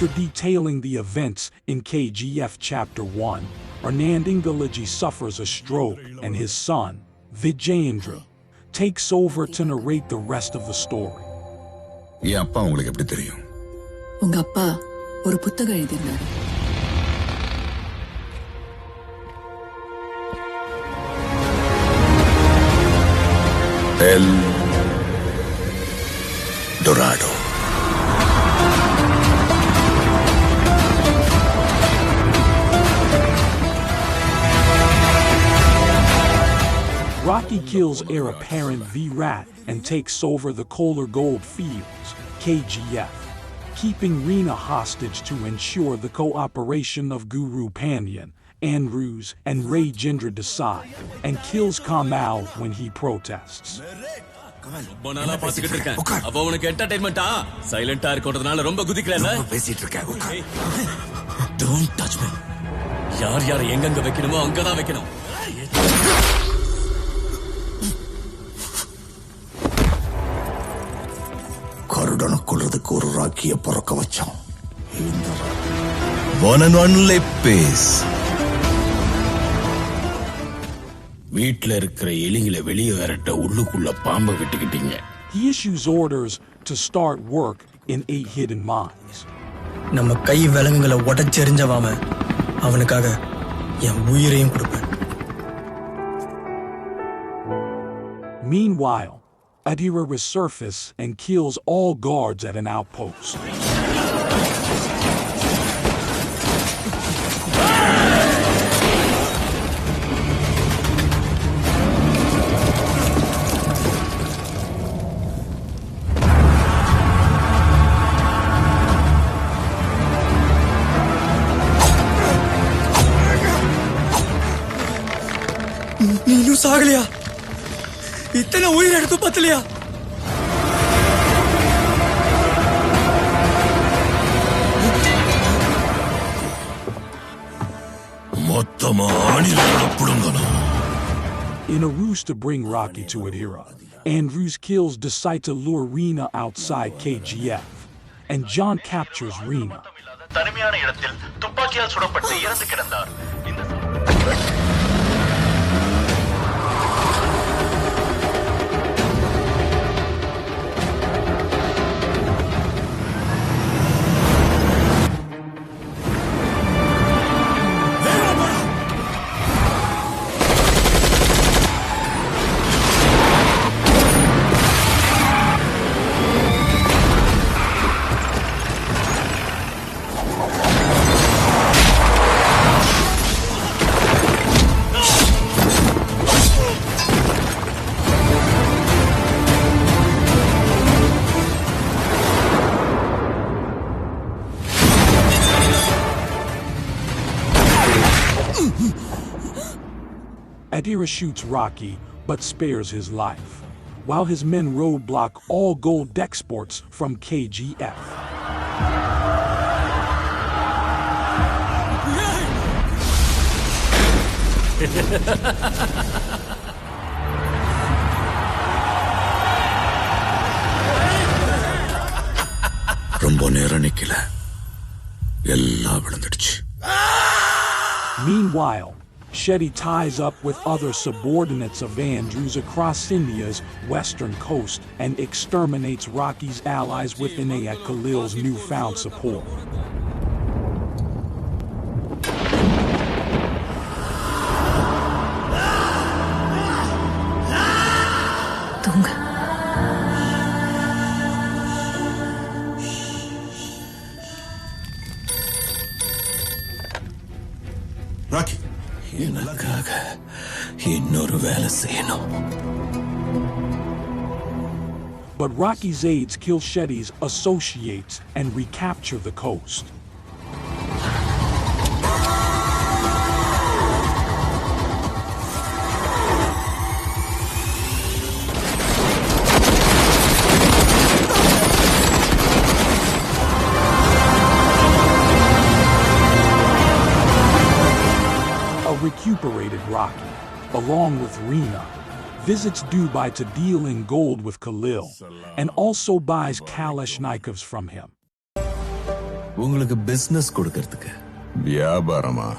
After detailing the events in KGF Chapter 1, Anandingaliji suffers a stroke and his son, Vijayendra, takes over to narrate the rest of the story. என் அப்பா உங்களுக்கு எப்படி தெரியும்? உங்க அப்பா ஒரு புத்தகம் எழுதினார். El Dorado. Rocky kills heir apparent Virat and takes over the Kolar Gold Fields, KGF, keeping Reena hostage to ensure the cooperation of Guru Panyan, Andrews, and Rajendra Desai, and kills Kamal when he protests. Don't touch me. யார் எங்கங்க வைக்கணுமோ அங்கதான் வைக்கணும். கருடனை கொல்றதுக்கு ஒரு ராக்கிய பிறக்க வச்சான். One and only piece. வீட்ல இருக்கிற எலிங்களை வெளியே வரட்ட உள்ளுக்குள்ள பாம்பை விட்டுக்கிட்டீங்க. He issues orders to start work in 8 hidden mines. நம்ம கை விலங்குகளை உடைச்செறிஞ்சவாம அவனுக்காக என் உயிரையும் கொடுப்பேன். Meanwhile, Adira resurfaces and kills all guards at an outpost. நீ சாகலையா? இத்தனை உயிர் எடுத்து பத்தலையா? In a ruse to bring Rocky to Adira, Andrews kills Desai to lure Reena outside KGF, and John captures Reena. Adira shoots Rocky, but spares his life, while his men roadblock all gold exports from KGF. Meanwhile, Shetty ties up with other subordinates of Andrews across India's western coast and exterminates Rocky's allies within at Khalil's newfound support. Rocky. But Rocky's aides kill Shetty's associates and recapture the coast. Recuperated Rocky, along with Reena, visits Dubai to deal in gold with Khalil, and also buys Kalashnikovs from him. உங்களுக்கு business கொடுக்கிறதுக்கு. வியாபாரமா?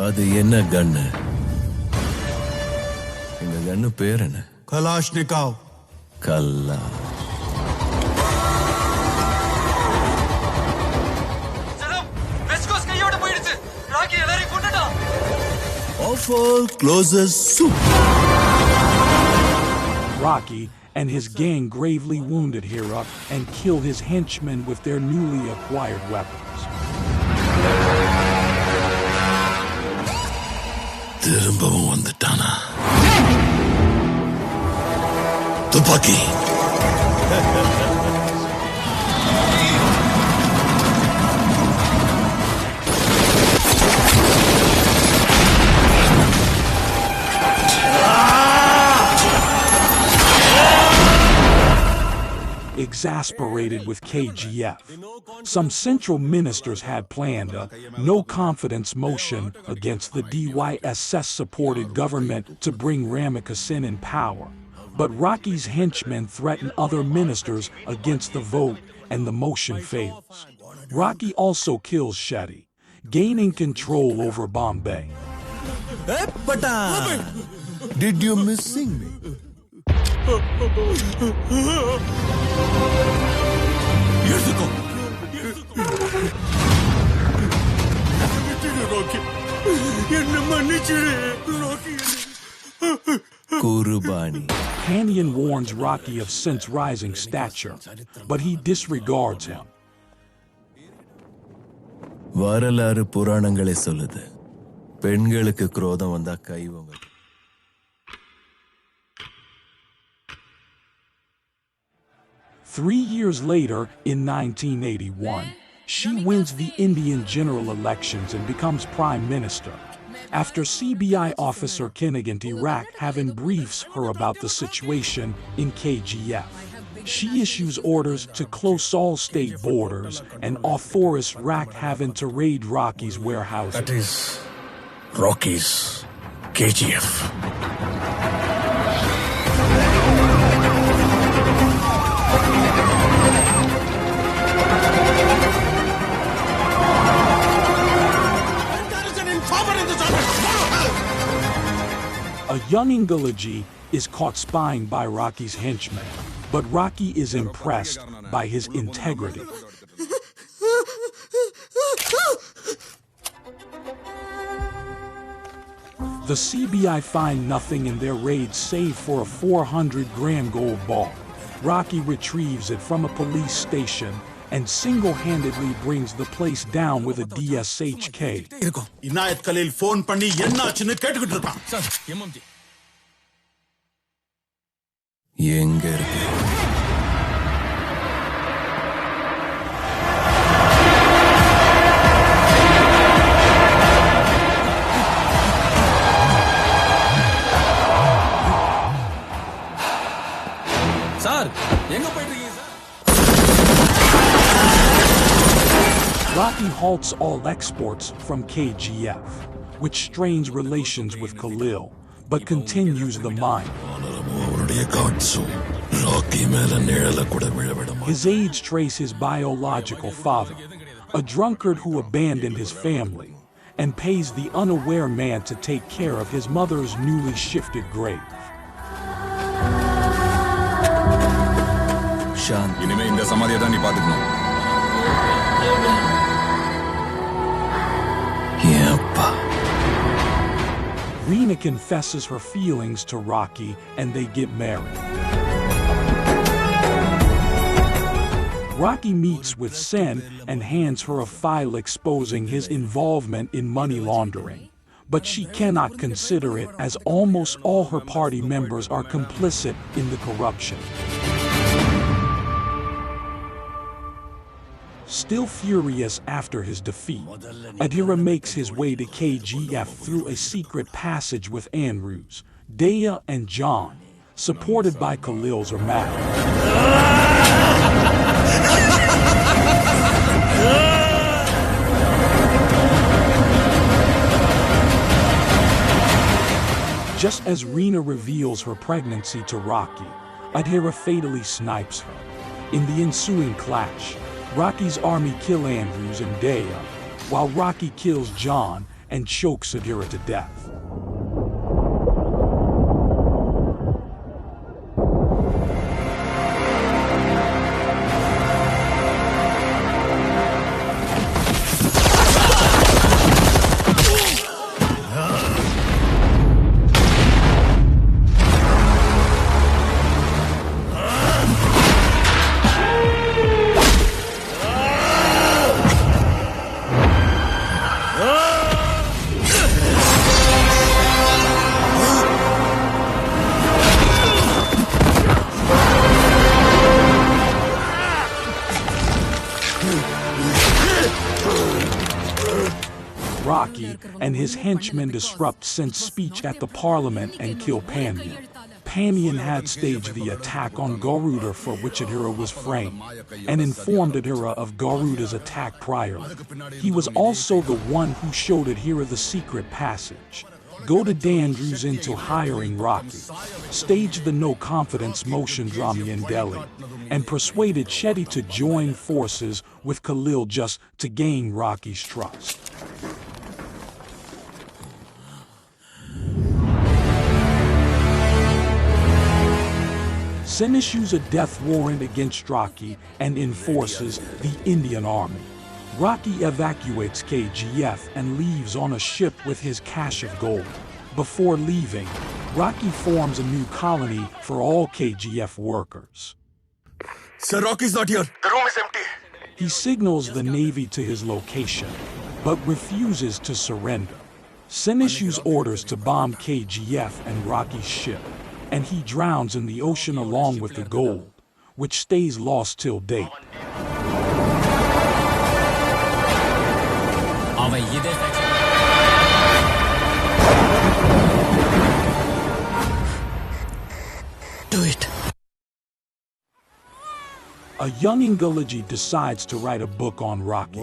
அது என்ன கன்னு? இந்த கன்னு பேர் என்ன? கலாஷ்னிகாவ். கல்லா. Awful closest soup. Rocky and his gang gravely wounded Hera and killed his henchmen with their newly acquired weapons. திரும்பவும் வந்துட்டானா? துப்பாக்கி. Exasperated with KGF, some central ministers had planned a no-confidence motion against the DYSS-supported government to bring Ramakasin in power. But Rocky's henchmen threatened other ministers against the vote, and the motion fails. Rocky also kills Shetty, gaining control over Bombay. Did you missing me? Kurubani. Pandian warns Rocky of Sint's rising stature, but he disregards him. வரலாறு புராணங்களே சொல்லுது, பெண்களுக்கு குரோதம் வந்தா கைவங்க. 3 years later, in 1981, she wins the Indian general elections and becomes prime minister. After CBI officer Kinnigan Rak having briefs her about the situation in KGF, she issues orders to close all state borders and authorities Rak having to raid Rocky's warehouses. That is Rocky's KGF. A young Ingalaji is caught spying by Rocky's henchmen, but Rocky is impressed by his integrity. The CBI find nothing in their raid save for a 400-gram gold bar. Rocky retrieves it from a police station and single-handedly brings the place down with a DSHK. Inayat Khalil phone பண்ணி என்னாச்சுன்னு கேட்டுக்கிட்டு இருக்கான். Sir, MMG. எங்க இருக்கு? Sir, எங்க போயிட்டு இருக்கீங்க sir? Rocky halts all exports from KGF, which strains relations with Khalil, but continues the mine. His aides trace his biological father, a drunkard who abandoned his family, and pays the unaware man to take care of his mother's newly shifted grave. இனிமே இந்த சமாதியை தான் நீ பாத்துக்கணும். Reena confesses her feelings to Rocky and they get married. Rocky meets with Sen and hands her a file exposing his involvement in money laundering, but she cannot consider it as almost all her party members are complicit in the corruption. Still furious after his defeat, Adhira makes his way to KGF through a secret passage with Andrews, Daya and John, supported by Khalil's Armada. Just as Reena reveals her pregnancy to Rocky, Adhira fatally snipes her. In the ensuing clash, Rocky's army kill Andrews and Dea, while Rocky kills John and chokes Adira to death. Rocky and his henchmen disrupt Sin's speech at the parliament and kill Pandian. Pandian had staged the attack on Garuda, for which Adira was framed, and informed Adira of Garuda's attack priorly. He was also the one who showed Adira the secret passage, goaded Andrews into hiring Rocky, staged the no-confidence motion drama in Delhi, and persuaded Shetty to join forces with Khalil just to gain Rocky's trust. Sin issues a death warrant against Rocky and enforces the Indian Army. Rocky evacuates KGF and leaves on a ship with his cache of gold. Before leaving, Rocky forms a new colony for all KGF workers. Sir, Rocky's not here. The room is empty. He signals the Navy to his location, but refuses to surrender. Sin issues orders to bomb KGF and Rocky's ship, and he drowns in the ocean along with the gold, which stays lost till date. Do it. A young Ingalaji decides to write a book on Rocky.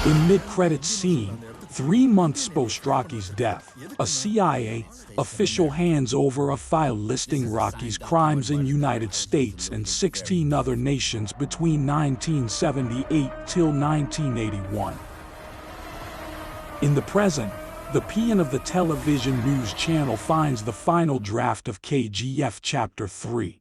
In mid-credits scene, 3 months post Rocky's death, a CIA official hands over a file listing Rocky's crimes in United States and 16 other nations between 1978 till 1981. In the present, the PN of the television news channel finds the final draft of KGF Chapter 3.